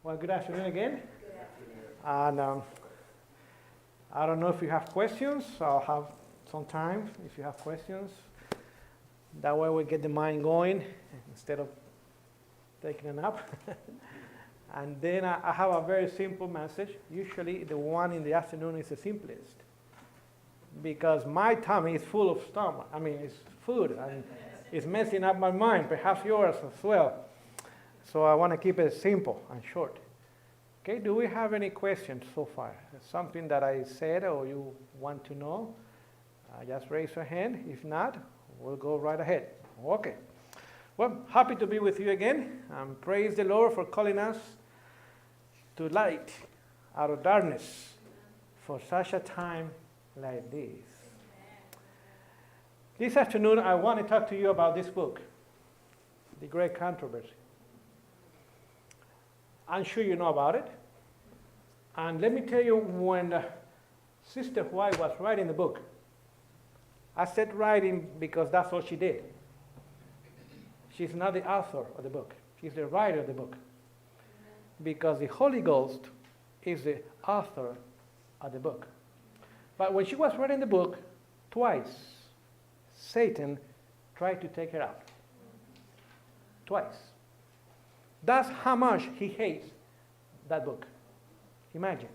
Well, good afternoon again. And I don't know if you have questions. I'll have some time if you have questions. That way we get the mind going instead of taking a nap. And then I have a very simple message. Usually the one in the afternoon is the simplest, because my tummy is full of stomach. I mean, it's food, and it's messing up my mind, perhaps yours as well. So I want to keep it simple and short. Okay, do we have any questions so far? Something that I said or you want to know? Just raise your hand. If not, we'll go right ahead. Okay. Well, happy to be with you again. Praise the Lord for calling us to light out of darkness for such a time like this. This afternoon, I want to talk to you about this book, The Great Controversy. I'm sure you know about it. And let me tell you, when Sister White was writing the book, I said writing because that's all she did. She's not the author of the book. She's the writer of the book. Because the Holy Ghost is the author of the book. But when she was writing the book, twice, Satan tried to take her out. Twice. That's how much he hates that book. Imagine.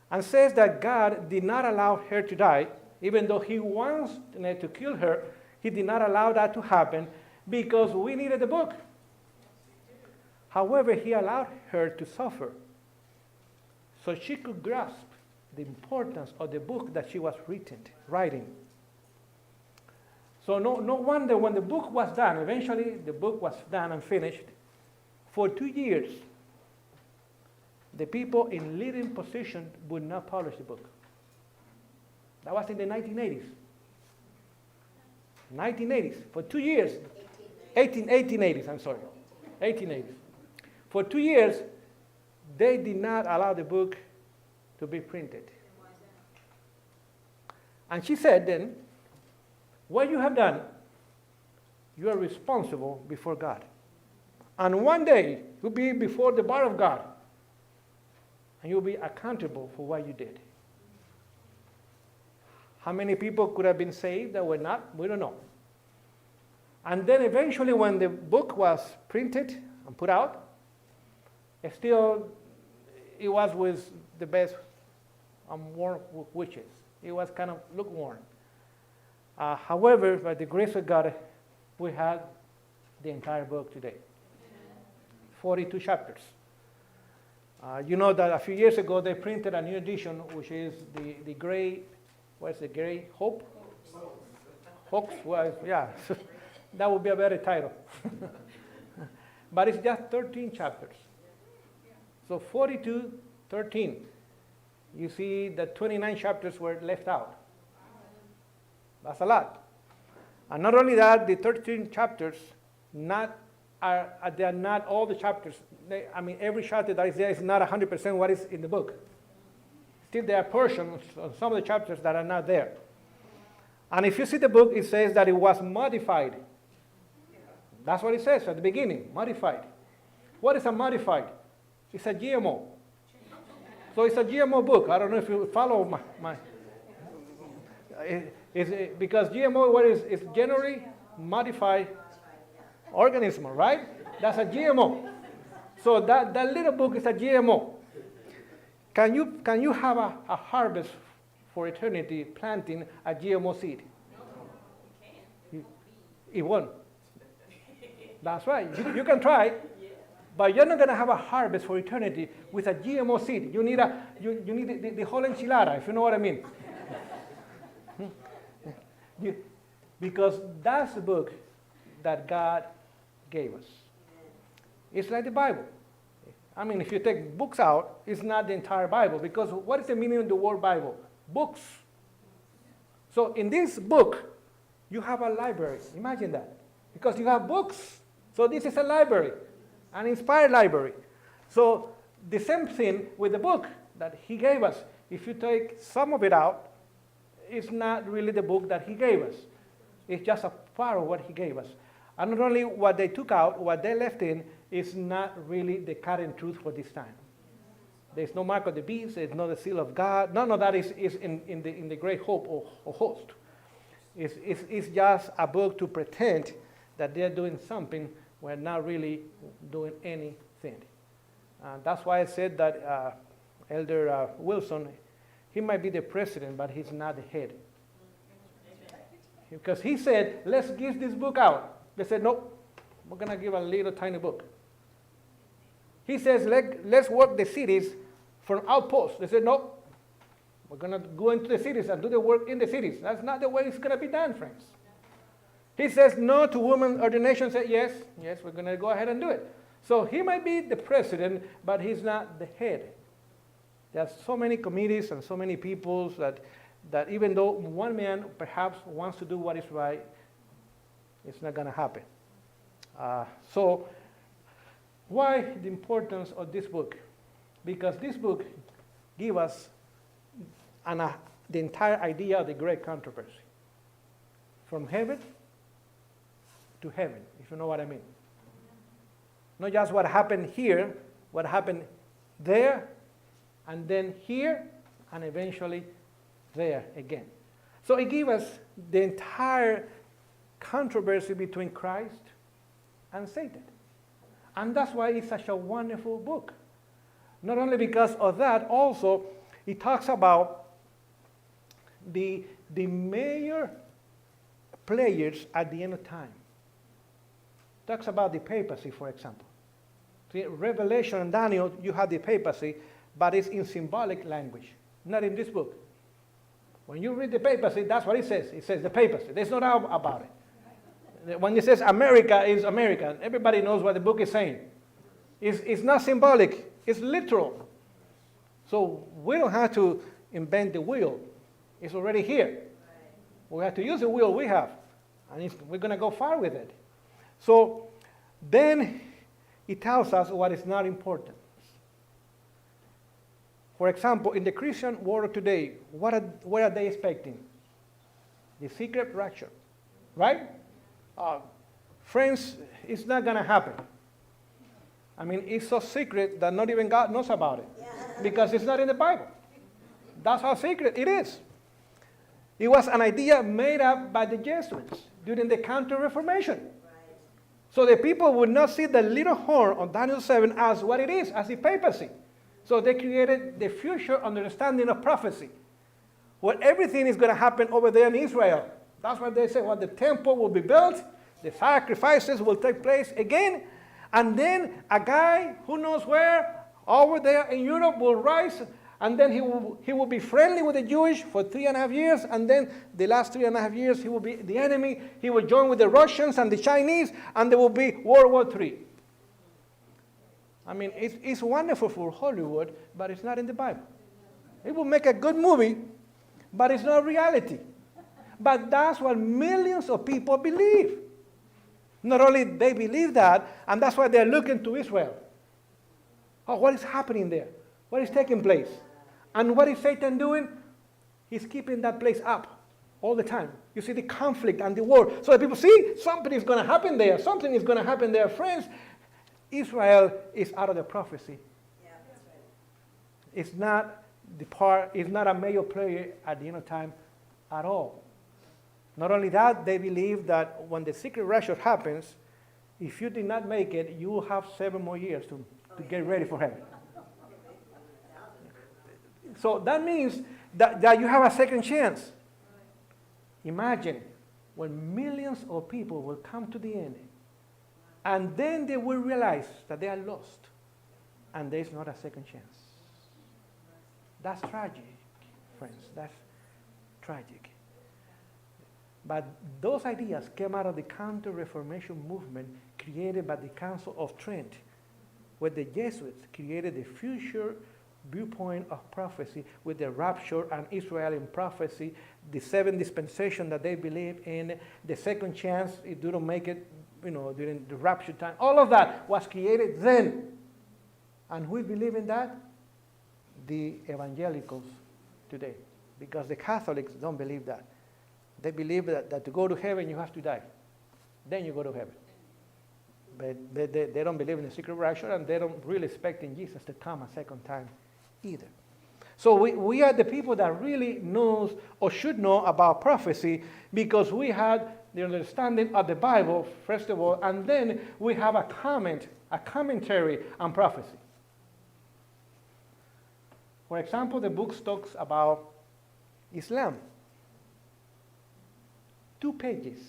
And says that God did not allow her to die, even though he wants to kill her. He did not allow that to happen because we needed the book. However, he allowed her to suffer so she could grasp the importance of the book that she was writing. So no wonder when the book was done, eventually the book was done and finished, for 2 years, the people in leading position would not publish the book. That was in the 1980s. 1980s, for 2 years. 1880s, I'm sorry. 1880s. For 2 years, they did not allow the book to be printed. And she said then, what you have done, you are responsible before God. And one day, you'll be before the bar of God. And you'll be accountable for what you did. How many people could have been saved that were not? We don't know. And then eventually when the book was printed and put out, it was with the best warm wishes. It was kind of lukewarm. However, by the grace of God, we have the entire book today. 42 chapters. You know that a few years ago they printed a new edition, which is the Great, what's the Great Hope? Hoax? Well, yeah, that would be a better title. But it's just 13 chapters. So 42, 13. You see that 29 chapters were left out. That's a lot. And not only that, the 13 chapters, they are not all the chapters. Every chapter that is there is not 100% what is in the book. Still, there are portions of some of the chapters that are not there. And if you see the book, it says that it was modified. That's what it says at the beginning, modified. What is a modified? It's a GMO. So it's a GMO book. I don't know if you follow my because GMO, what is? It's generally modified organism, right? That's a GMO. So that little book is a GMO. Can you have a harvest for eternity planting a GMO seed? No. It won't. That's right. You can try, but you're not going to have a harvest for eternity with a GMO seed. You need the whole enchilada, if you know what I mean. Because that's the book that God gave us. It's like the Bible. If you take books out, it's not the entire Bible, because what is the meaning of the word Bible? Books. So in this book, you have a library. Imagine that. Because you have books. So this is a library, an inspired library. So the same thing with the book that he gave us. If you take some of it out, it's not really the book that he gave us. It's just a part of what he gave us. And not only what they took out, what they left in is not really the current truth for this time. There's no mark of the beast, there's no the seal of God. None of that is in the great hope or host. It's just a book to pretend that they're doing something when not really doing anything. That's why I said that Elder Wilson, he might be the president, but he's not the head. Because he said, let's give this book out. They said, nope, we're going to give a little tiny book. He says, let's work the cities from outposts. They said, nope, we're going to go into the cities and do the work in the cities. That's not the way it's going to be done, friends. He says no to women ordination. Said, yes, we're going to go ahead and do it. So he might be the president, but he's not the head. There's so many committees and so many people that even though one man perhaps wants to do what is right, it's not going to happen. So why the importance of this book? Because this book gives us the entire idea of the great controversy. From heaven to heaven, if you know what I mean. Not just what happened here, what happened there, and then here, and eventually there again. So it gives us the entire controversy between Christ and Satan. And that's why it's such a wonderful book. Not only because of that, also it talks about the major players at the end of time. It talks about the papacy, for example. See, Revelation and Daniel, you have the papacy, but it's in symbolic language, not in this book. When you read the papacy, that's what it says. It says the papacy. There's no doubt about it. When it says America is America, everybody knows what the book is saying. It's not symbolic. It's literal. So we don't have to invent the wheel. It's already here. We have to use the wheel we have. And we're going to go far with it. So then it tells us what is not important. For example, in the Christian world today, what are they expecting? The secret rapture, right? Friends, it's not going to happen. I mean, it's so secret that not even God knows about it because it's not in the Bible. That's how secret it is. It was an idea made up by the Jesuits during the Counter-Reformation. So the people would not see the little horn of Daniel 7 as what it is, as the papacy. So they created the future understanding of prophecy, where everything is going to happen over there in Israel. That's why they say, well, the temple will be built, the sacrifices will take place again, and then a guy who knows where, over there in Europe, will rise, and then he will be friendly with the Jewish for 3.5 years, and then the last 3.5 years he will be the enemy. He will join with the Russians and the Chinese, and there will be World War III. I mean, it's wonderful for Hollywood, but it's not in the Bible. It will make a good movie, but it's not reality. But that's what millions of people believe. Not only they believe that, and that's why they're looking to Israel. Oh, what is happening there? What is taking place? And what is Satan doing? He's keeping that place up all the time. You see the conflict and the war. So the people see something is going to happen there. Something is going to happen there. Friends, Israel is out of the prophecy. Yeah, that's right. It's not a major player at the end of time at all. Not only that, they believe that when the secret rapture happens, if you did not make it, you will have 7 more years to get ready for heaven. So that means that you have a second chance. Imagine when millions of people will come to the end, and then they will realize that they are lost, and there is not a second chance. That's tragic, friends. That's tragic. But those ideas came out of the Counter-Reformation movement created by the Council of Trent, where the Jesuits created the future viewpoint of prophecy with the rapture and Israel in prophecy, the 7 dispensation that they believe in, the second chance if you don't make it, during the rapture time. All of that was created then. And who believe in that? The evangelicals today. Because the Catholics don't believe that. They believe that to go to heaven you have to die. Then you go to heaven. but they don't believe in the secret rapture, and they don't really expect in Jesus to come a second time either. So we are the people that really knows or should know about prophecy, because we had the understanding of the Bible, first of all, and then we have a commentary on prophecy. For example, the book talks about Islam. 2 pages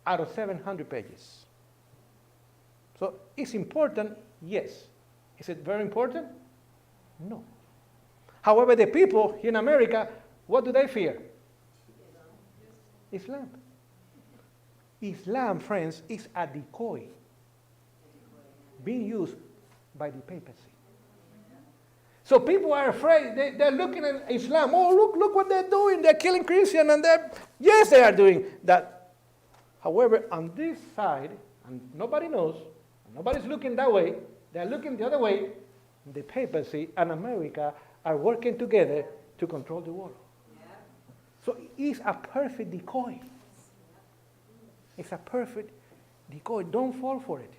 out of 700 pages. So it's important, yes. Is it very important? No. However, the people in America, what do they fear? Islam. Islam, friends, is a decoy being used by the papacy. So people are afraid. They're looking at Islam. Oh, look what they're doing. They're killing Christians. And yes, they are doing that. However, on this side, and nobody knows, nobody's looking that way, they're looking the other way, the papacy and America are working together to control the world. Yeah. So it's a perfect decoy. It's a perfect decoy. Don't fall for it.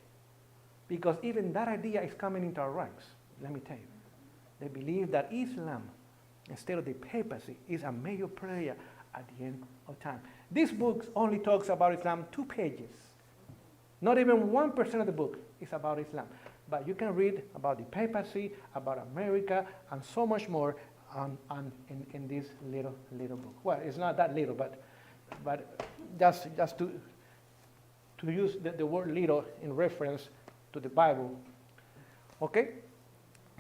Because even that idea is coming into our ranks. Let me tell you. They believe that Islam, instead of the papacy, is a major player at the end of time. This book only talks about Islam 2 pages. Not even 1% of the book is about Islam. But you can read about the papacy, about America, and so much more in this little book. Well, it's not that little, but just to use the word little in reference to the Bible. Okay?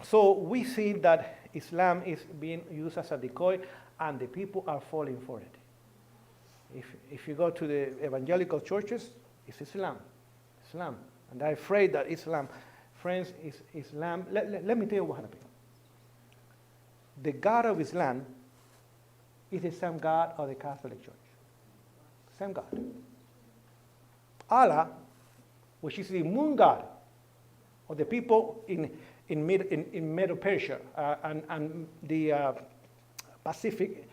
So we see that Islam is being used as a decoy, and the people are falling for it. If you go to the evangelical churches, it's Islam. And they're afraid that Islam, friends, is Islam. Let me tell you what happened. The God of Islam is the same God of the Catholic Church. Same God. Allah, which is the moon god of the people in Middle Persia and the Pacific,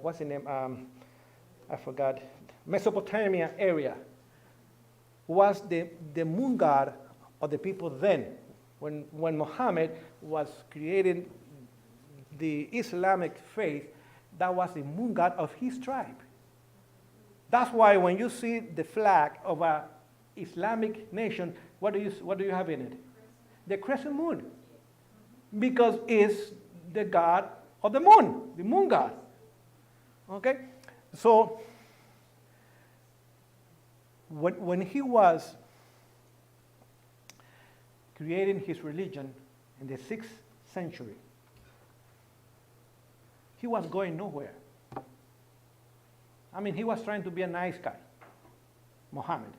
what's the name? I forgot. Mesopotamia area was the moon god of the people then. When Muhammad was creating the Islamic faith, that was the moon god of his tribe. That's why when you see the flag of an Islamic nation, what do you have in it? The crescent moon. Because it's the god of the moon god. Okay? So, when he was creating his religion in the 6th century, he was going nowhere. I mean, he was trying to be a nice guy, Muhammad.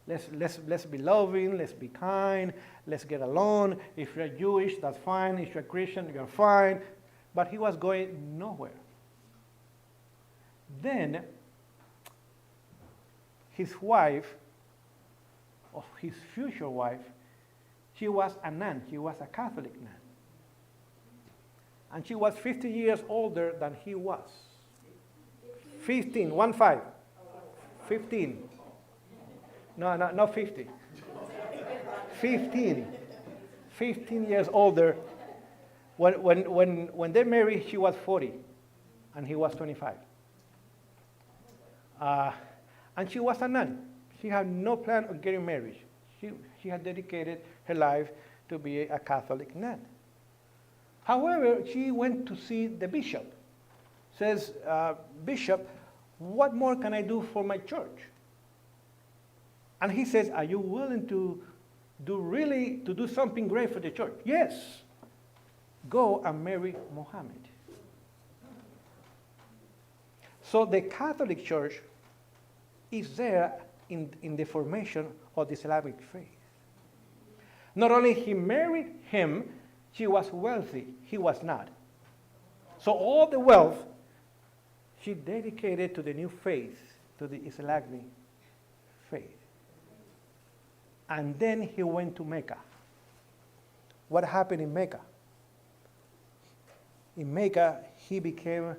Let's be loving, let's be kind, let's get along. If you're Jewish, that's fine. If you're Christian, you're fine. But he was going nowhere. Then, his wife, or his future wife, she was a nun. She was a Catholic nun. And she was 50 years older than he was. 15, 1-5. 15. No, not 50. 15. 15 years older. When they married, she was 40, and he was 25. And she was a nun. She had no plan of getting married. She had dedicated her life to be a Catholic nun. However, she went to see the bishop. Says, Bishop, what more can I do for my church? And he says, are you willing to do something great for the church? Yes. Go and marry Muhammad. So the Catholic Church is there in the formation of the Islamic faith. Not only he married him, she was wealthy, he was not. So all the wealth she dedicated to the new faith, to the Islamic faith. And then he went to Mecca. What happened in Mecca? In Mecca, he became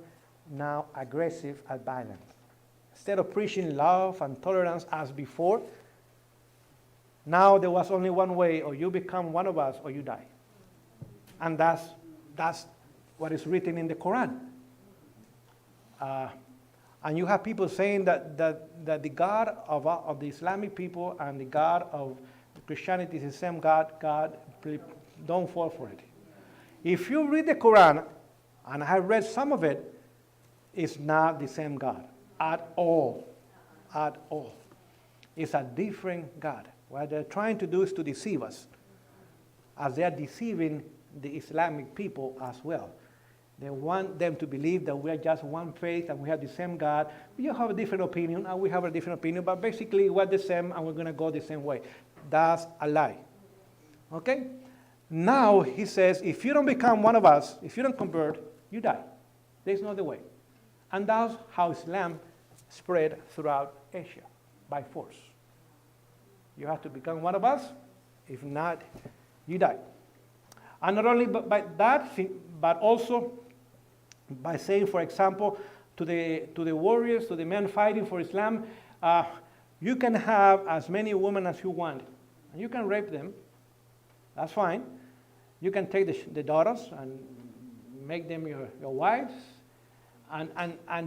now aggressive and violent. Instead of preaching love and tolerance as before, Now there was only one way, or you become one of us or you die. And that's what is written in the Quran. And you have people saying that the God of the Islamic people and the God of Christianity is the same God. God, please don't fall for it. If you read the Quran, and I have read some of it, it's not the same God at all. At all. It's a different God. What they're trying to do is to deceive us, as they are deceiving the Islamic people as well. They want them to believe that we are just one faith and we have the same God. You have a different opinion and we have a different opinion, but basically we're the same and we're going to go the same way. That's a lie. Okay? Now he says, if you don't become one of us, if you don't convert, you die. There's no other way. And that's how Islam spread throughout Asia, by force. You have to become one of us. If not, you die. And not only by that, but also by saying, for example, to the warriors, to the men fighting for Islam, you can have as many women as you want. And you can rape them. That's fine. You can take the daughters and make them your wives. And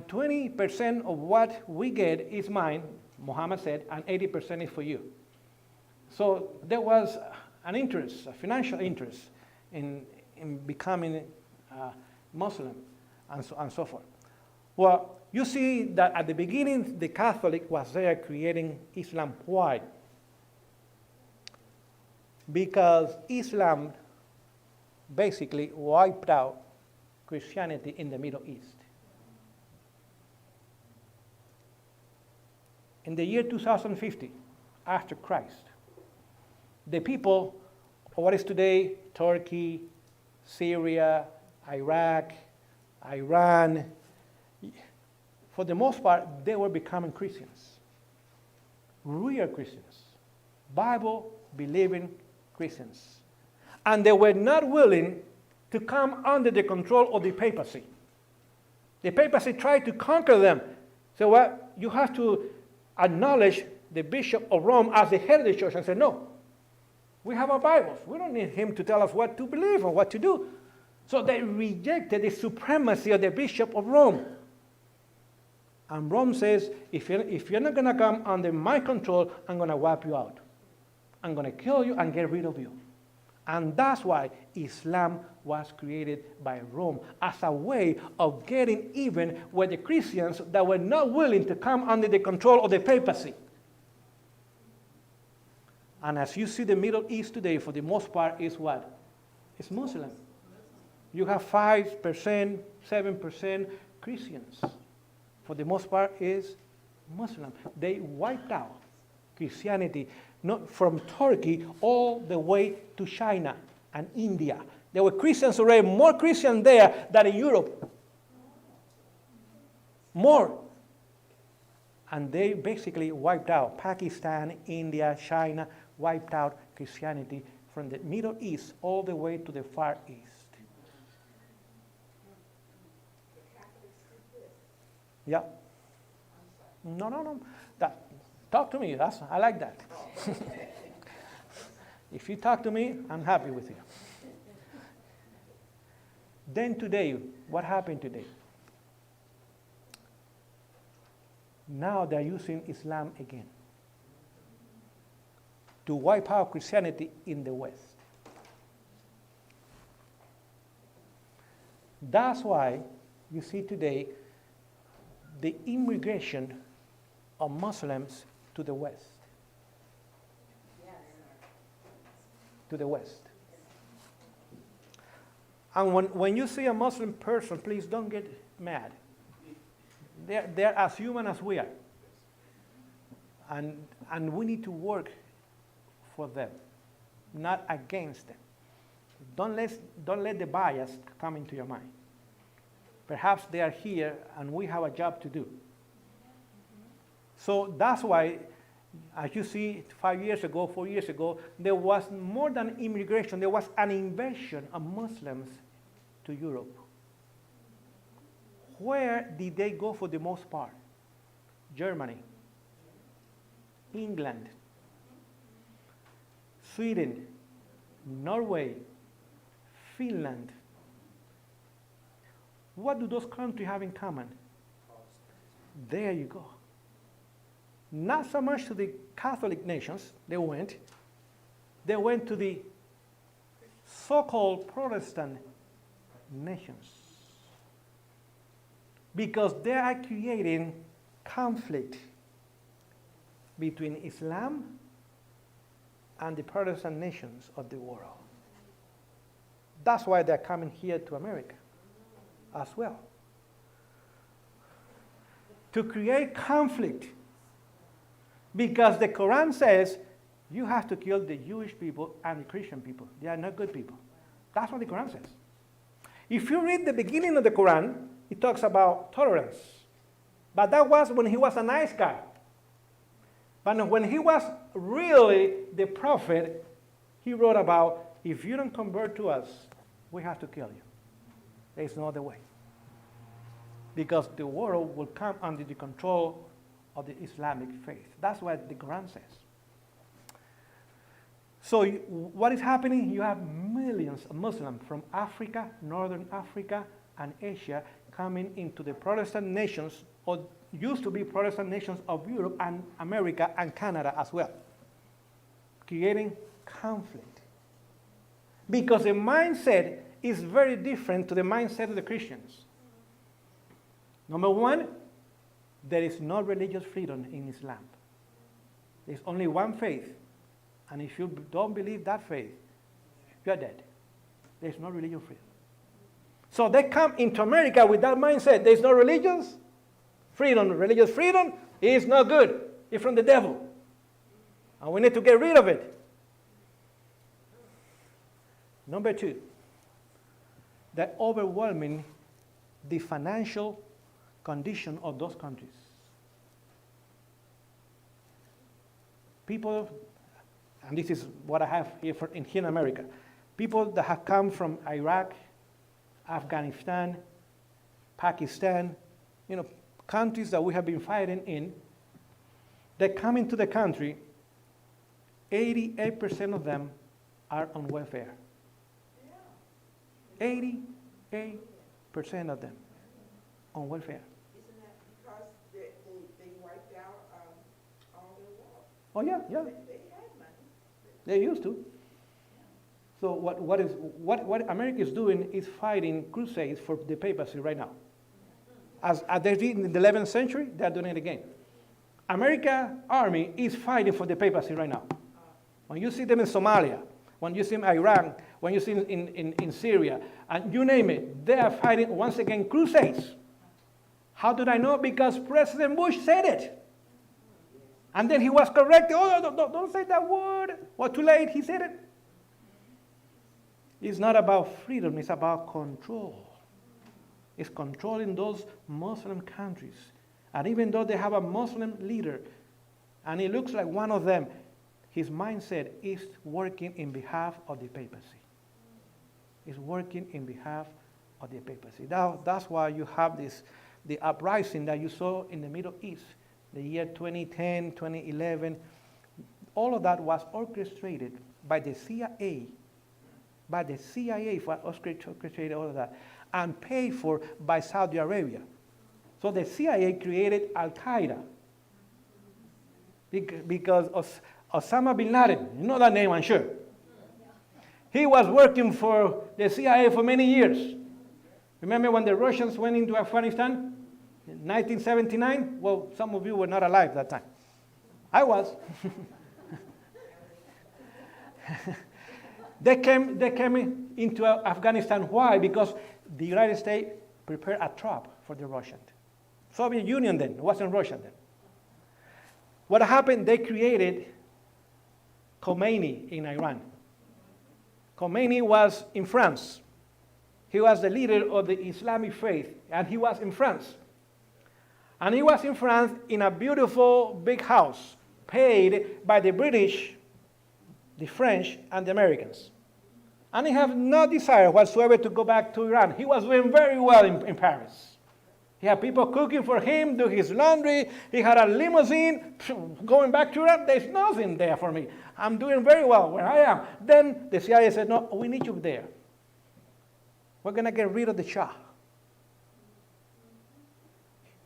20% of what we get is mine, Muhammad said, and 80% is for you. So there was an interest, a financial interest, in becoming Muslim and so forth. Well, you see that at the beginning, the Catholic was there creating Islam. Why? Because Islam basically wiped out Christianity in the Middle East. In the year 2050, after Christ, the people of what is today Turkey, Syria, Iraq, Iran, for the most part, they were becoming Christians. Real Christians. Bible-believing Christians. And they were not willing to come under the control of the papacy. The papacy tried to conquer them. So what? You have to acknowledge the Bishop of Rome as the head of the church and say, no, we have our Bibles. We don't need him to tell us what to believe or what to do. So they rejected the supremacy of the Bishop of Rome. And Rome says, if you're not going to come under my control, I'm going to wipe you out. I'm going to kill you and get rid of you. And that's why Islam was created by Rome, as a way of getting even with the Christians that were not willing to come under the control of the papacy. And as you see, the Middle East today, for the most part, is what? It's Muslim. You have 5%, 7% Christians. For the most part, is Muslim. They wiped out Christianity, not from Turkey all the way to China and India. There were Christians already, more Christians there than in Europe. More. And they basically wiped out Pakistan, India, China, wiped out Christianity from the Middle East all the way to the Far East. Yeah. No. Talk to me. I like that. If you talk to me, I'm happy with you. Then today, what happened today? Now they're using Islam again to wipe out Christianity in the West. That's why you see today the immigration of Muslims to the West. To the West. And when you see a Muslim person, please don't get mad. They're as human as we are. And we need to work for them, not against them. Don't let the bias come into your mind. Perhaps they are here and we have a job to do. So that's why, as you see, 5 years ago, 4 years ago, there was more than immigration, there was an invasion of Muslims to Europe. Where did they go for the most part? Germany, England. Sweden, Norway, Finland. What do those countries have in common? There you go. Not so much to the Catholic nations they went to the so-called Protestant nations. Because they are creating conflict between Islam and the Protestant nations of the world. That's why they're coming here to America as well. To create conflict. Because the Quran says you have to kill the Jewish people and the Christian people. They are not good people. That's what the Quran says. If you read the beginning of the Quran, it talks about tolerance. But that was when he was a nice guy. But when he was really the prophet, he wrote about, if you don't convert to us, we have to kill you. There's no other way. Because the world will come under the control of the Islamic faith. That's what the Quran says. So what is happening? You have millions of Muslims from Africa, Northern Africa, and Asia coming into the Protestant nations, or used to be Protestant nations of Europe and America and Canada as well, creating conflict. Because the mindset is very different to the mindset of the Christians. Number one, there is no religious freedom in Islam. There's only one faith. And if you don't believe that faith, you're dead. There's no religious freedom. So they come into America with that mindset. There's no religious freedom. Religious freedom is not good. It's from the devil. And we need to get rid of it. Number two, the overwhelming the financial condition of those countries. People, and this is what I have here here in America, people that have come from Iraq, Afghanistan, Pakistan, countries that we have been fighting in, they come into the country, 88% of them are on welfare. 88% of them on welfare. Isn't that because they wiped out all their wealth? Oh yeah. They had money. They used to. So what America is doing is fighting crusades for the papacy right now. As they did in the 11th century, they're doing it again. American army is fighting for the papacy right now. When you see them in Somalia, when you see them in Iran, when you see them in Syria, and you name it, they are fighting once again crusades. How did I know? Because President Bush said it. And then he was corrected. Oh, don't say that word. Well, too late, he said it. It's not about freedom, it's about control. It's controlling those Muslim countries. And even though they have a Muslim leader, and he looks like one of them, his mindset is working in behalf of the papacy. It's working in behalf of the papacy. Now, that's why you have the uprising that you saw in the Middle East, the year 2010, 2011. All of that was orchestrated by the CIA. By the CIA for orchestrated all of that, and paid for by Saudi Arabia. So the CIA created Al-Qaeda because Osama bin Laden, you know that name, I'm sure. He was working for the CIA for many years. Remember when the Russians went into Afghanistan in 1979? Well, some of you were not alive that time. I was. They came into Afghanistan. Why? Because the United States prepared a trap for the Russians. Soviet Union then, it wasn't Russia then. What happened? They created Khomeini in Iran. Khomeini was in France. He was the leader of the Islamic faith, and he was in France. And he was in France in a beautiful big house paid by the British, the French, and the Americans. And he had no desire whatsoever to go back to Iran. He was doing very well in Paris. He had people cooking for him, do his laundry. He had a limousine. Going back to Iraq, there's nothing there for me. I'm doing very well where I am. Then the CIA said, no, we need you there. We're going to get rid of the Shah.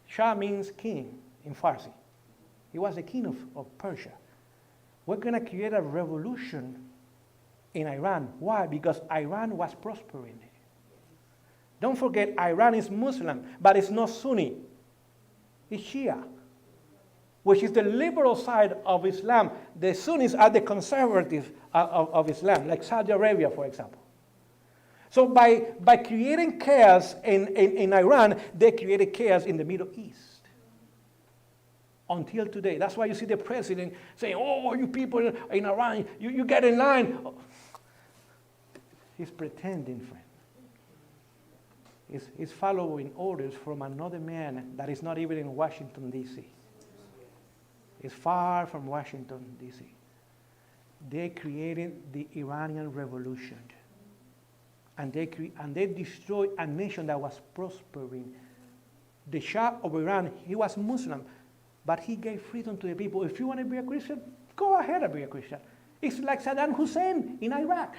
Shah means king in Farsi. He was the king of Persia. We're going to create a revolution in Iran. Why? Because Iran was prospering. Don't forget, Iran is Muslim, but it's not Sunni. It's Shia, which is the liberal side of Islam. The Sunnis are the conservative of Islam, like Saudi Arabia, for example. So by creating chaos in Iran, they created chaos in the Middle East. Until today. That's why you see the president saying, oh, you people in Iran, you get in line. He's pretending, friend. He's following orders from another man that is not even in Washington, D.C. He's far from Washington, D.C. They created the Iranian Revolution. And they destroyed a nation that was prospering. The Shah of Iran, he was Muslim, but he gave freedom to the people. If you want to be a Christian, go ahead and be a Christian. It's like Saddam Hussein in Iraq.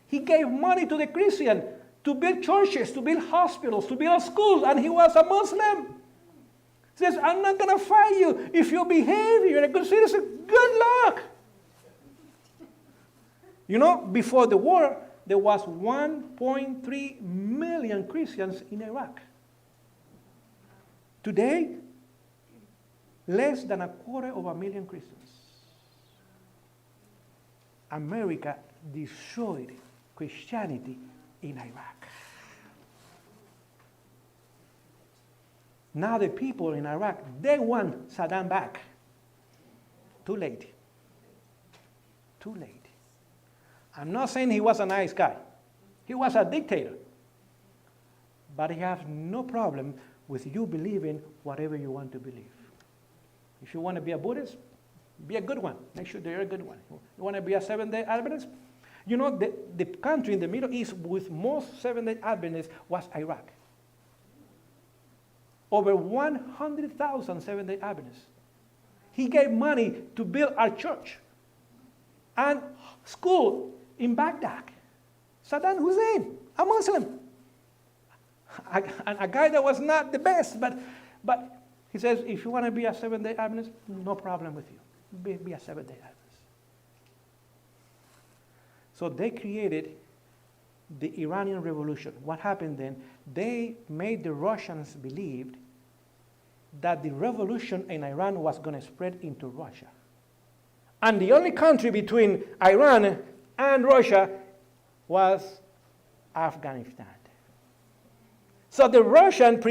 He gave money to the Christian to build churches, to build hospitals, to build schools, and he was a Muslim. He says, I'm not going to fight you. If you behave, you're a good citizen, good luck. You know, before the war, there was 1.3 million Christians in Iraq. Today, less than 250,000 Christians. America destroyed Christianity in Iraq. Now the people in Iraq, they want Saddam back. Too late. Too late. I'm not saying he was a nice guy. He was a dictator. But he has no problem with you believing whatever you want to believe. If you want to be a Buddhist, be a good one. Make sure they're a good one. You want to be a Seventh-day Adventist? You know, the country in the Middle East with most Seventh-day Adventists was Iraq. Over 100,000 Seventh-day Adventists. He gave money to build our church and school in Baghdad. Saddam Hussein, a Muslim. A guy that was not the best, but he says, if you want to be a Seventh-day Adventist, no problem with you. Be a Seventh-day Adventist. So they created the Iranian Revolution. What happened then? They made the Russians believe that the revolution in Iran was going to spread into Russia. And the only country between Iran and Russia was Afghanistan. So the Russians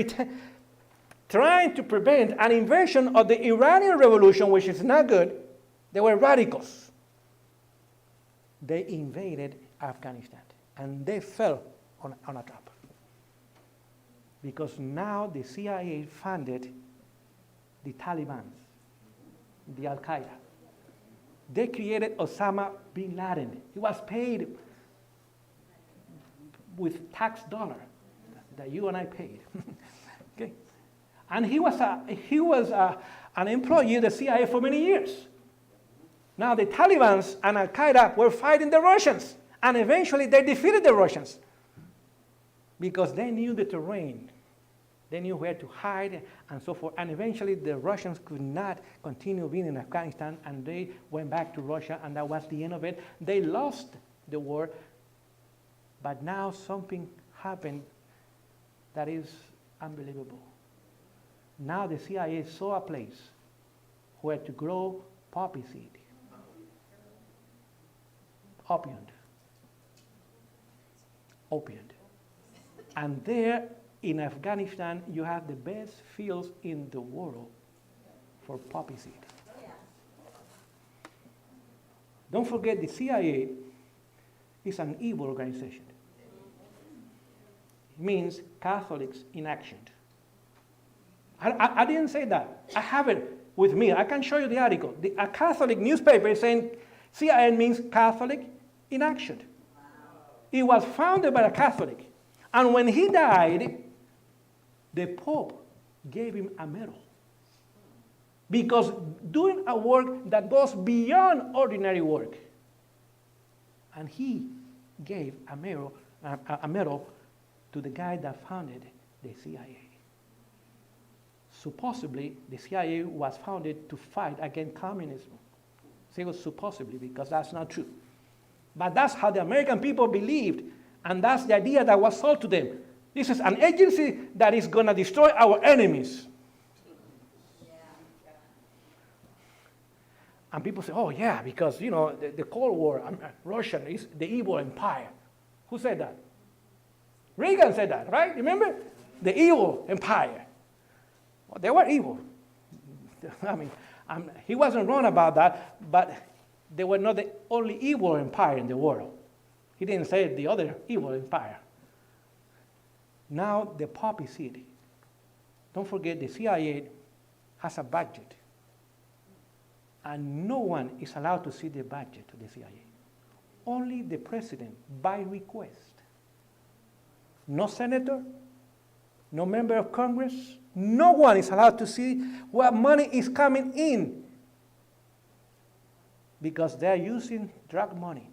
trying to prevent an invasion of the Iranian Revolution, which is not good, they were radicals. They invaded Afghanistan, and they fell on a trap. Because now the CIA funded the Taliban, the Al-Qaeda. They created Osama bin Laden. He was paid with tax dollar that you and I paid. Okay? And he was an employee of the CIA for many years. Now the Taliban and Al-Qaeda were fighting the Russians, and eventually they defeated the Russians because they knew the terrain. They knew where to hide and so forth. And eventually the Russians could not continue being in Afghanistan, and they went back to Russia, and that was the end of it. They lost the war, but now something happened that is unbelievable. Now the CIA saw a place where to grow poppy seed. Opium. And there in Afghanistan, you have the best fields in the world for poppy seed. Don't forget, the CIA is an evil organization. It means Catholics in action. I didn't say that. I have it with me. I can show you the article. A Catholic newspaper is saying CIA means Catholic in action. It was founded by a Catholic. And when he died, the Pope gave him a medal. Because doing a work that goes beyond ordinary work. And he gave a medal to the guy that founded the CIA. Supposedly, the CIA was founded to fight against communism. Say it was supposedly, because that's not true. But that's how the American people believed, and that's the idea that was sold to them. This is an agency that is going to destroy our enemies. And people say, oh yeah, because, you know, the Cold War, Russia is the evil empire. Who said that? Reagan said that, right? Remember? The evil empire. Well, they were evil. I mean, he wasn't wrong about that, but they were not the only evil empire in the world. He didn't say the other evil empire. Now the poppy seed. Don't forget, the CIA has a budget. And no one is allowed to see the budget of the CIA. Only the president, by request. No senator, no member of Congress, no one is allowed to see what money is coming in, because they're using drug money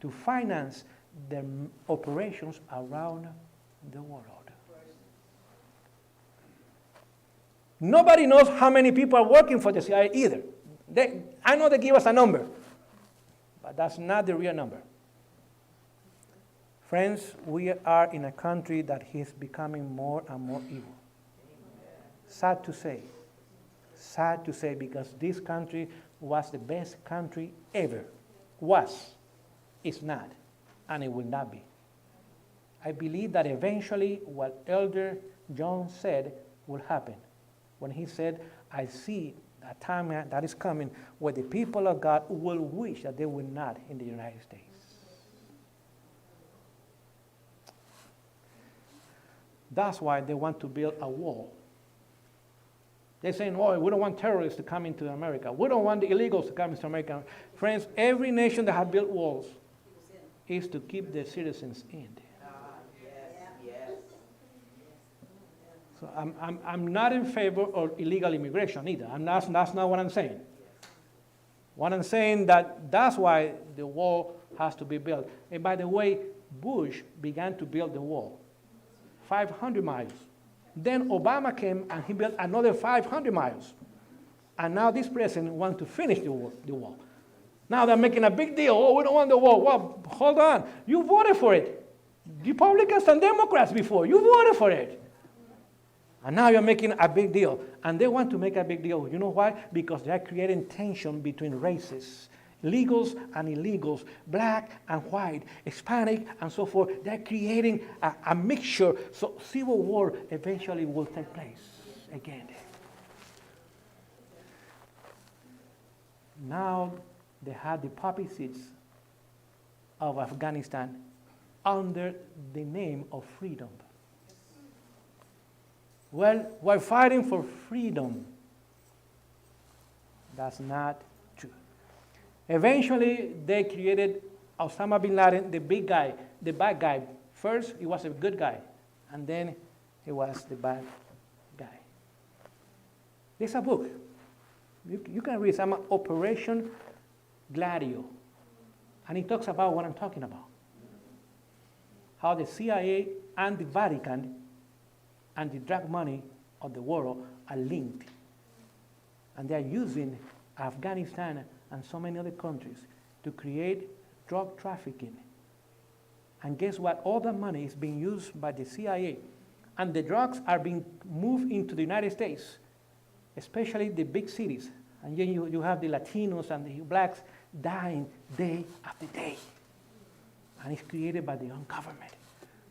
to finance their operations around the world. Nobody knows how many people are working for the CIA either. I know they give us a number, but that's not the real number. Friends, we are in a country that is becoming more and more evil. Sad to say, because this country was the best country ever. Was, is not, and it will not be. I believe that eventually what Elder John said will happen. When he said, I see a time that is coming where the people of God will wish that they were not in the United States. That's why they want to build a wall. They're saying, oh, we don't want terrorists to come into America. We don't want the illegals to come into America. Friends, every nation that has built walls is to keep their citizens in. So I'm not in favor of illegal immigration either. That's not what I'm saying. What I'm saying that's why the wall has to be built. And by the way, Bush began to build the wall, 500 miles. Then Obama came and he built another 500 miles. And now this president wants to finish the wall. Now they're making a big deal. Oh, we don't want the wall. Well, hold on. You voted for it. Republicans and Democrats before. You voted for it. And now you're making a big deal. And they want to make a big deal. You know why? Because they're creating tension between races, legals and illegals, black and white, Hispanic and so forth. They're creating a mixture. So civil war eventually will take place again. Now they have the poppy seeds of Afghanistan under the name of freedom. Well, we're fighting for freedom. That's not true. Eventually, they created Osama bin Laden, the big guy, the bad guy. First, he was a good guy, and then he was the bad guy. There's a book. You can read some Operation Gladio, and it talks about what I'm talking about. How the CIA and the Vatican and the drug money of the world are linked. And they're using Afghanistan and so many other countries to create drug trafficking. And guess what? All the money is being used by the CIA. And the drugs are being moved into the United States, especially the big cities. And then you have the Latinos and the blacks dying day after day. And it's created by the own government.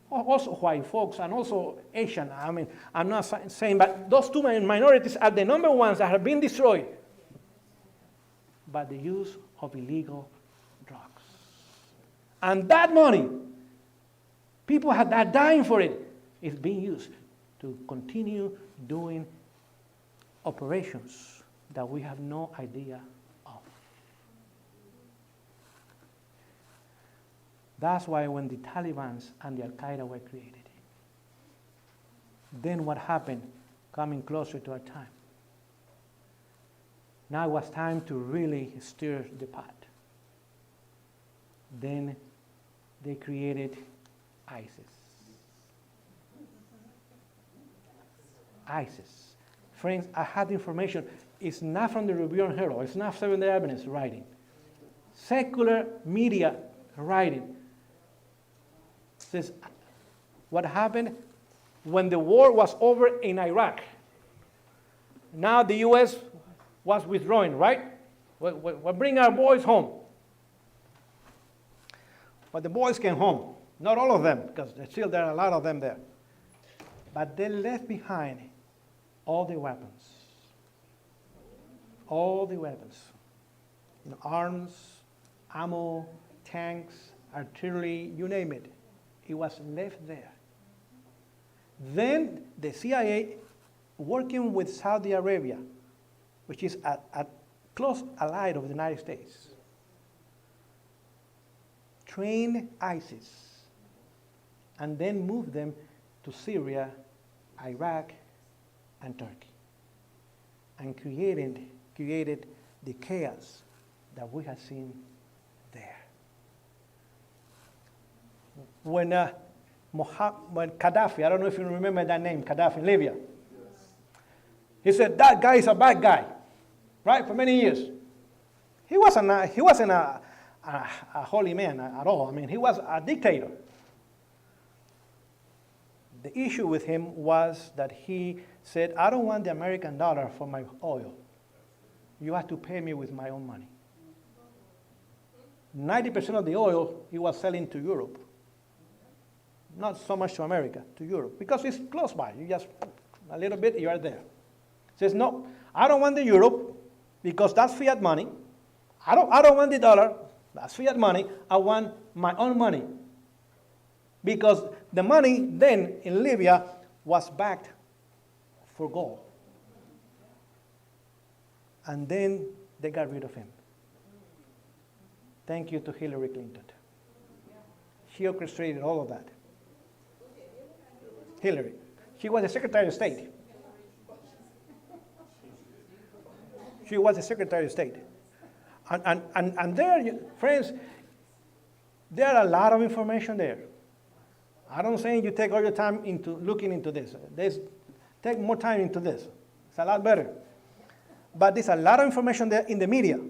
Also white folks and also Asian. I mean, I'm not saying, but those two minorities are the number ones that have been destroyed by the use of illegal drugs. And that money, people are dying for it, is being used to continue doing operations that we have no idea of. That's why when the Taliban and the Al-Qaeda were created, then what happened? coming closer to our time. Now it was time to really stir the pot. Then they created ISIS. ISIS. Friends, I had information. It's not from the Review and Herald. It's not Seventh-day Adventist writing. Secular media writing. Says what happened when the war was over in Iraq. Now the U.S. was withdrawing, right? We'll bring our boys home. But the boys came home. Not all of them, because still there are a lot of them there. But they left behind all the weapons. All the weapons. You know, arms, ammo, tanks, artillery, you name it. It was left there. Then the CIA, working with Saudi Arabia, which is a close ally of the United States, trained ISIS and then moved them to Syria, Iraq, and Turkey, and created the chaos that we have seen there. When Gaddafi, I don't know if you remember that name, Gaddafi in Libya, he said, that guy is a bad guy, right, for many years. He wasn't a holy man at all. I mean, he was a dictator. The issue with him was that he said, I don't want the American dollar for my oil. You have to pay me with my own money. 90% of the oil he was selling to Europe. Not so much to America, to Europe, because it's close by. You just, a little bit, you are there. Says, no, I don't want the Europe, because that's fiat money. I don't want the dollar, that's fiat money. I want my own money. Because the money then in Libya was backed for gold. And then they got rid of him. Thank you to Hillary Clinton. She orchestrated all of that. Hillary. She was the Secretary of State. She was the Secretary of State. And there, friends, there are a lot of information there. I don't say you take all your time into looking into this. Take more time into this. It's a lot better. But there's a lot of information there in the media.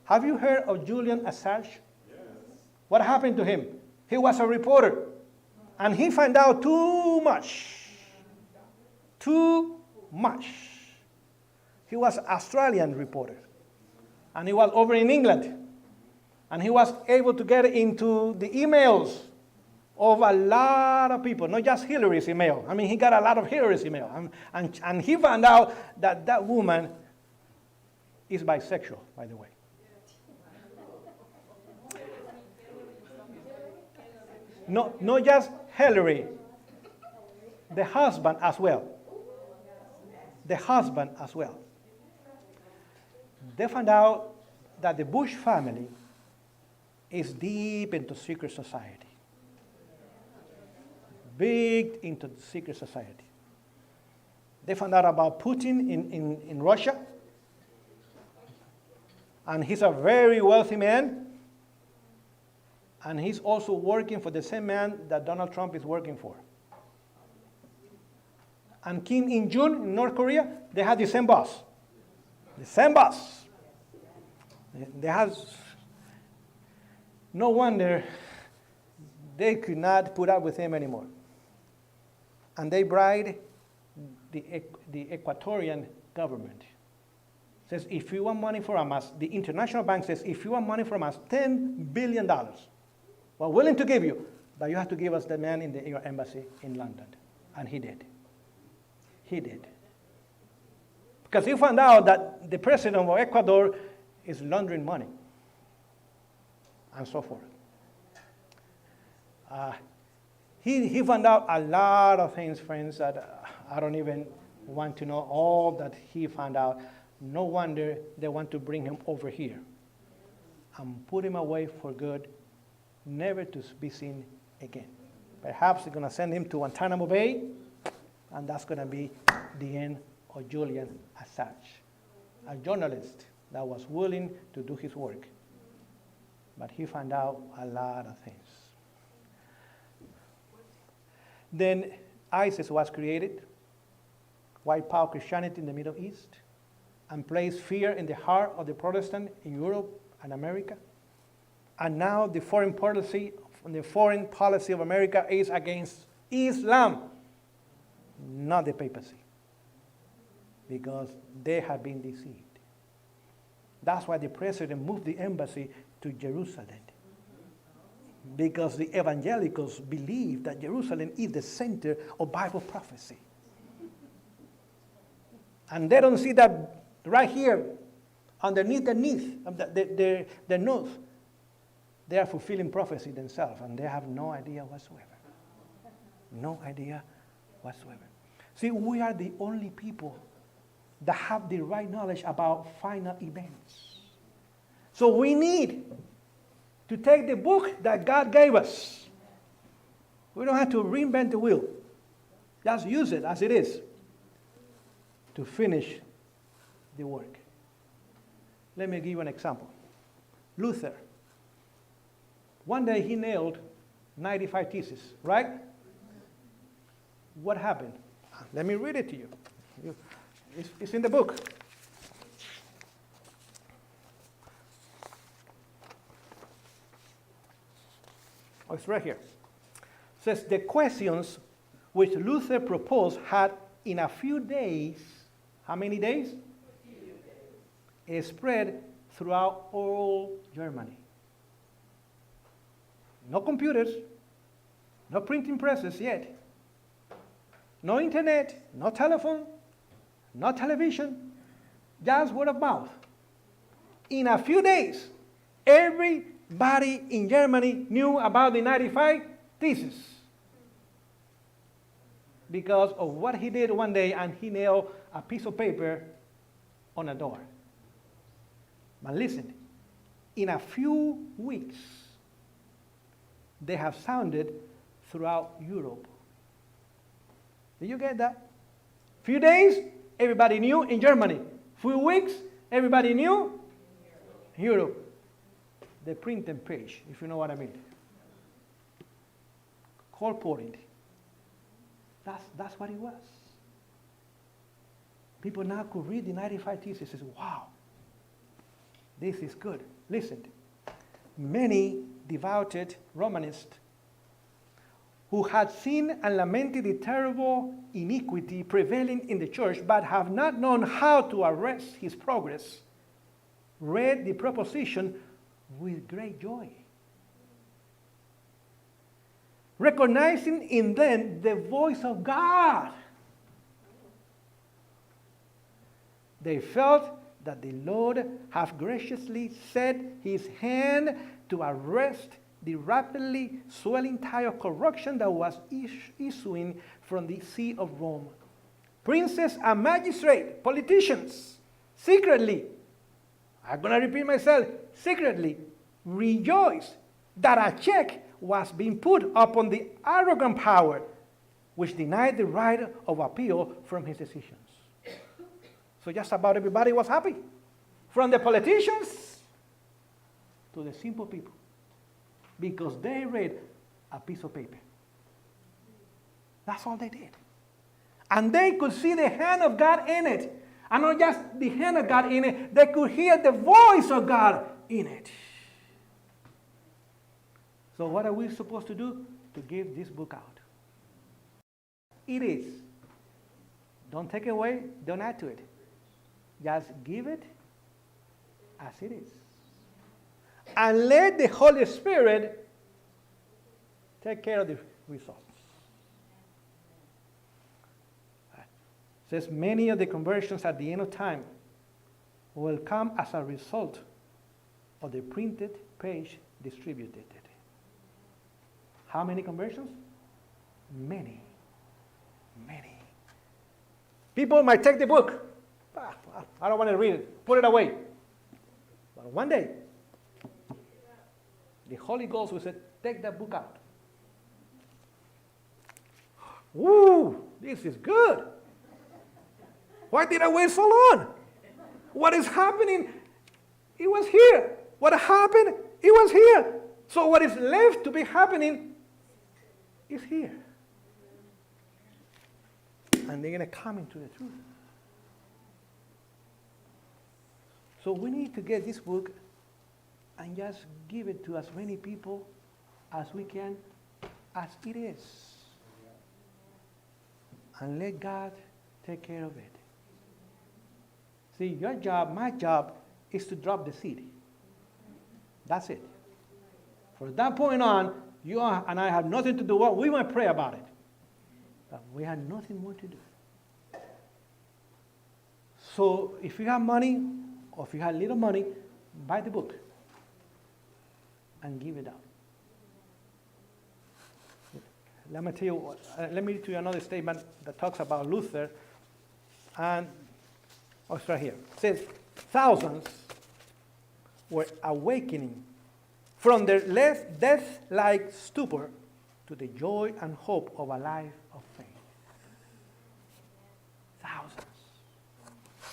Have you heard of Julian Assange? Yes. What happened to him? He was a reporter. And he found out too much. Too much. He was an Australian reporter. And he was over in England. And he was able to get into the emails of a lot of people, not just Hillary's email. I mean, he got a lot of Hillary's email. And he found out that that woman is bisexual, by the way. No, not just Hillary, the husband as well. The husband as well. They found out that the Bush family is deep into secret society. Big into the secret society. They found out about Putin in Russia. And he's a very wealthy man. And he's also working for the same man that Donald Trump is working for. And Kim Il-jung in North Korea, they have the same boss. The same boss. They have, no wonder they could not put up with him anymore. And they bribed the Ecuadorian government. Says, if you want money from us, the international bank says, if you want money from us, $10 billion. We're willing to give you, but you have to give us the man in your embassy in London. And he did. He did. Because he found out that the president of Ecuador is laundering money. And so forth. He found out a lot of things, friends, that I don't even want to know all that he found out. No wonder they want to bring him over here and put him away for good, never to be seen again. Perhaps they're going to send him to Guantanamo Bay, and that's going to be the end of Julian Assange, a journalist that was willing to do his work. But he found out a lot of things. Then ISIS was created, white power Christianity in the Middle East, and placed fear in the heart of the Protestant in Europe and America. And now the foreign policy of America is against Islam, not the papacy, because they have been deceived. That's why the president moved the embassy to Jerusalem, because the evangelicals believe that Jerusalem is the center of Bible prophecy. And they don't see that right here, underneath their nose. They are fulfilling prophecy themselves, and they have no idea whatsoever. No idea whatsoever. See, we are the only people that have the right knowledge about final events. So we need to take the book that God gave us. We don't have to reinvent the wheel. Just use it as it is to finish the work. Let me give you an example. Luther. One day he nailed 95 theses, right? What happened? Let me read it to you. It's in the book. Oh, it's right here. It says the questions which Luther proposed had in a few days, how many days? A few days. Spread throughout all Germany. No computers, no printing presses yet, no internet, no telephone, no television, just word of mouth. In a few days, everybody in Germany knew about the 95 theses because of what he did one day, and he nailed a piece of paper on a door. But listen, in a few weeks, they have sounded throughout Europe. Did you get that? Few days, everybody knew in Germany. Few weeks, everybody knew in Europe. The printing page, if you know what I mean. Colporting. That's what it was. People now could read the 95 theses and say, wow, this is good. Listen, many devoted Romanists who had seen and lamented the terrible iniquity prevailing in the church, but have not known how to arrest his progress, read the proposition with great joy, recognizing in them the voice of God. They felt that the Lord have graciously set his hand to arrest the rapidly swelling tide of corruption that was issuing from the See of Rome. Princes and magistrates, politicians, secretly, I'm going to repeat myself, secretly rejoiced that a check was being put upon the arrogant power which denied the right of appeal from his decisions. So just about everybody was happy, from the politicians to the simple people, because they read a piece of paper. That's all they did. And they could see the hand of God in it. And not just the hand of God in it, they could hear the voice of God in it. So what are we supposed to do? To give this book out. It is. Don't take away, don't add to it. Just give it as it is. And let the Holy Spirit take care of the results. It says many of the conversions at the end of time will come as a result of the printed page distributed. How many conversions? Many. Many. People might take the book. I don't want to read it. Put it away. But one day, the Holy Ghost will say, take that book out. Woo! This is good. Why did I wait so long? What is happening? It was here. What happened? It was here. So what is left to be happening is here. And they're going to come into the truth. So we need to get this book and just give it to as many people as we can, as it is. And let God take care of it. See, your job, my job, is to drop the seed. That's it. From that point on, you and I have nothing to do. Well, we might pray about it. But we have nothing more to do. So if you have money, or if you have little money, buy the book and give it out. Let me tell you, let me read you another statement that talks about Luther. And it's right here. It says, thousands were awakening from their less death-like stupor to the joy and hope of a life of faith. Thousands.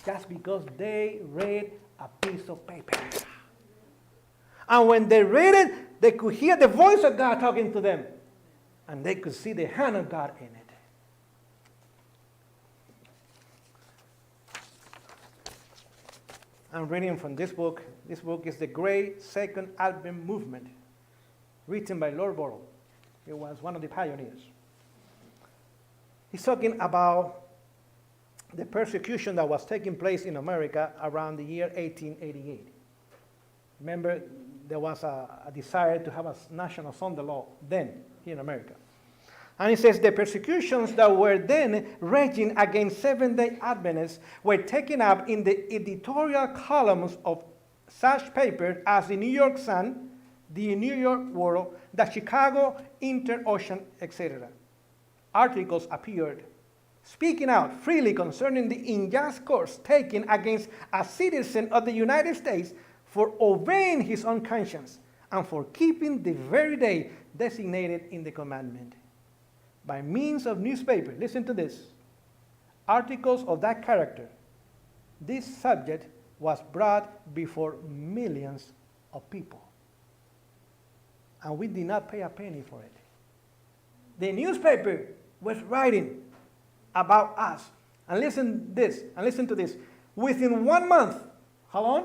Just because they read a piece of paper. And when they read it, they could hear the voice of God talking to them. And they could see the hand of God in it. I'm reading from this book. This book is The Great Second Advent Movement, written by Lord Borrow. He was one of the pioneers. He's talking about the persecution that was taking place in America around the year 1888. Remember, there was a desire to have a national Sunday law then here in America. And he says the persecutions that were then raging against Seventh-day Adventists were taken up in the editorial columns of such papers as the New York Sun, the New York World, the Chicago Inter-Ocean, etc. Articles appeared speaking out freely concerning the unjust course taken against a citizen of the United States for obeying his own conscience and for keeping the very day designated in the commandment. By means of newspaper, listen to this, articles of that character, this subject was brought before millions of people. And we did not pay a penny for it. The newspaper was writing about us. And listen to this. Within 1 month, how long?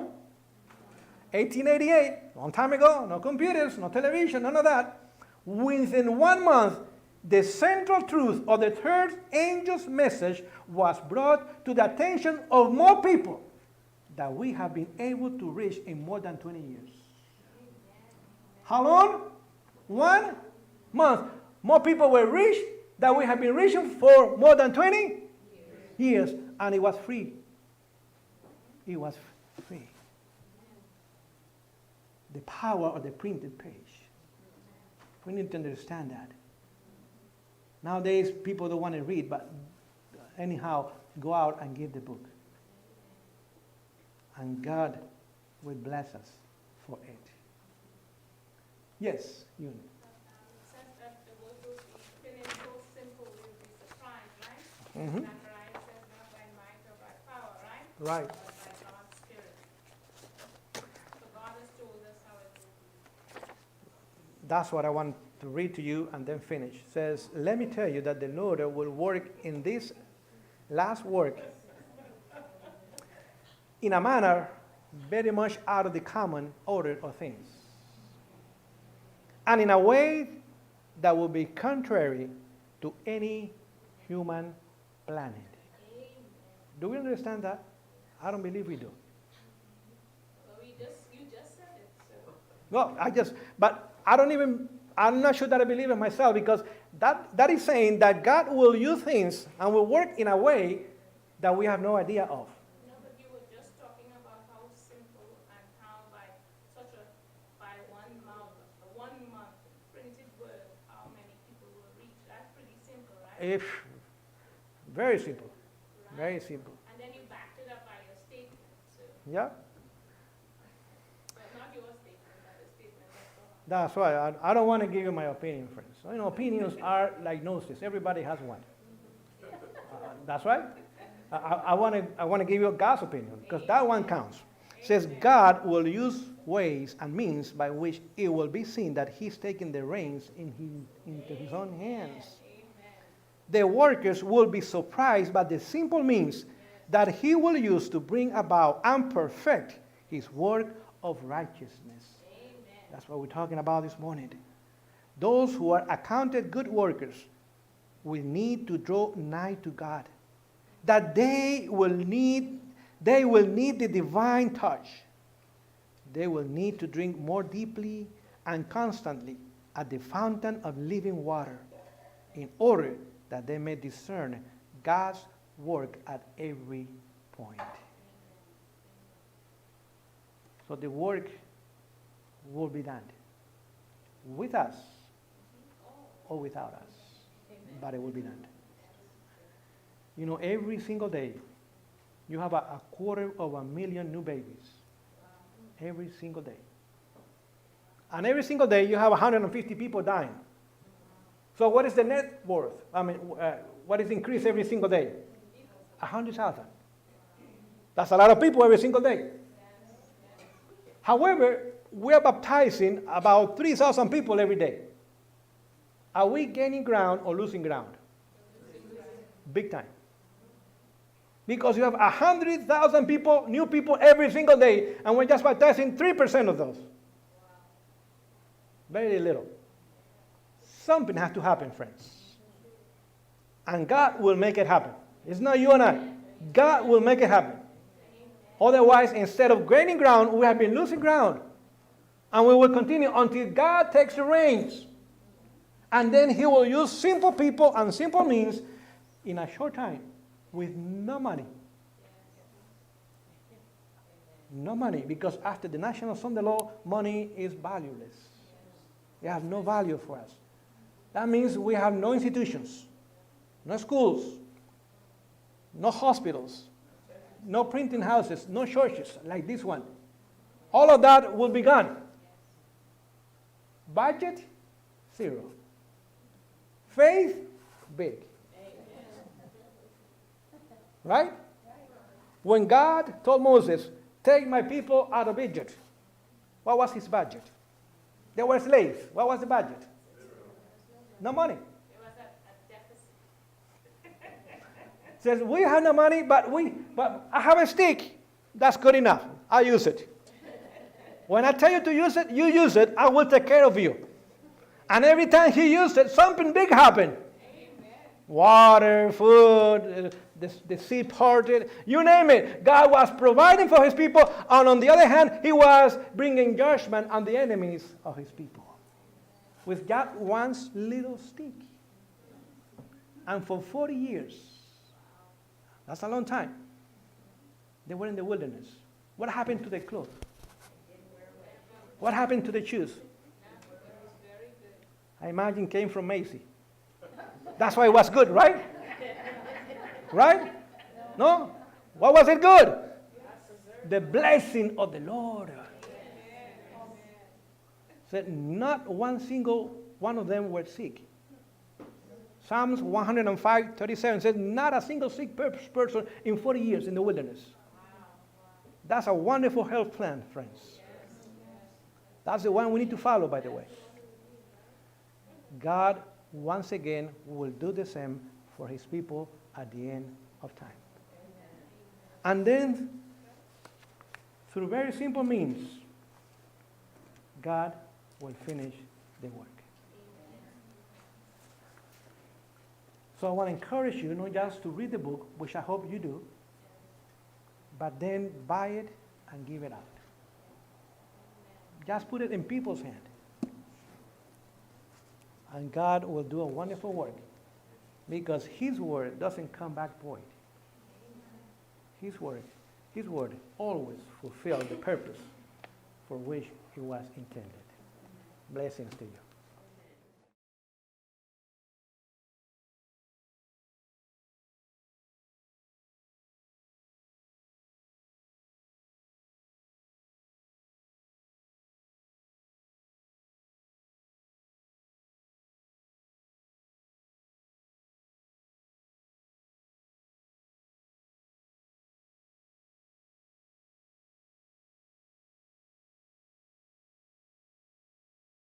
1888, long time ago, no computers, no television, none of that. Within 1 month, the central truth of the third angel's message was brought to the attention of more people that we have been able to reach in more than 20 years. How long? 1 month. More people were reached that we have been reaching for more than 20 years. And it was free. It was free. The power of the printed page. We need to understand that. Nowadays, people don't want to read, but anyhow, go out and give the book. And God will bless us for it. Yes, you. It says that the word will be finished so simple, we'll be surprised, right? Mm-hmm. Zechariah says not by might or by power, right? Right. But by God's Spirit. So God has told us how it will be. That's what I want to read to you and then finish. It says, let me tell you that the Lord will work in this last work in a manner very much out of the common order of things. And in a way that will be contrary to any human planet. Amen. Do we understand that? I don't believe we do. Well, you just said it, so. No, but I'm not sure that I believe in myself, because that is saying that God will use things and will work in a way that we have no idea of. No, but you were just talking about how simple and how by 1 month printed word, how many people will reach. That's pretty simple, right? Very simple. Right. Very simple. And then you backed it up by your statement, so. Yeah, Well, not your statement, but the statement of God. that's why I don't want to give you my opinion, friends. Opinions are like noses. Everybody has one. That's right. I want to give you God's opinion, because that one counts. It says God will use ways and means by which it will be seen that he's taking the reins into his own hands. The workers will be surprised by the simple means that he will use to bring about and perfect his work of righteousness. That's what we're talking about this morning. Those who are accounted good workers will need to draw nigh to God, that they will need the divine touch. They will need to drink more deeply and constantly at the fountain of living water in order that they may discern God's work at every point. So the work will be done with us or without us, but it will be done. You know, every single day, you have a 250,000 new babies. Every single day. And every single day, you have 150 people dying. So what is the net worth? What is increased every single day? 100,000. That's a lot of people every single day. However, we are baptizing about 3,000 people every day. Are we gaining ground or losing ground? Big time. Because you have 100,000 people, new people every single day, and we're just baptizing 3% of those. Very little. Something has to happen, friends. And God will make it happen. It's not you and I. God will make it happen. Otherwise, instead of gaining ground, we have been losing ground. And we will continue until God takes the reins. And then he will use simple people and simple means in a short time with no money. No money, because after the National Sunday Law, money is valueless. It has no value for us. That means we have no institutions, no schools, no hospitals, no printing houses, no churches like this one. All of that will be gone. Budget, zero. Faith, big. Right? When God told Moses, take my people out of Egypt, what was his budget? They were slaves. What was the budget? No money. It was a deficit. Says, we have no money, but I have a stick. That's good enough. I'll use it. When I tell you to use it, you use it. I will take care of you. And every time he used it, something big happened. Amen. Water, food, the sea parted, you name it. God was providing for his people, and on the other hand, he was bringing judgment on the enemies of his people with just one little stick. And for 40 years, that's a long time, they were in the wilderness. What happened to their clothes? What happened to the shoes? I imagine came from Macy. That's why it was good, right? Right? No? What was it good? The blessing of the Lord. Said not one single one of them were sick. Psalms 105:37 says not a single sick person in 40 years in the wilderness. That's a wonderful health plan, friends. That's the one we need to follow, by the way. God, once again, will do the same for his people at the end of time. And then, through very simple means, God will finish the work. So I want to encourage you not just to read the book, which I hope you do, but then buy it and give it out. Just put it in people's hands. And God will do a wonderful work, because his word doesn't come back void. His word always fulfills the purpose for which it was intended. Blessings to you.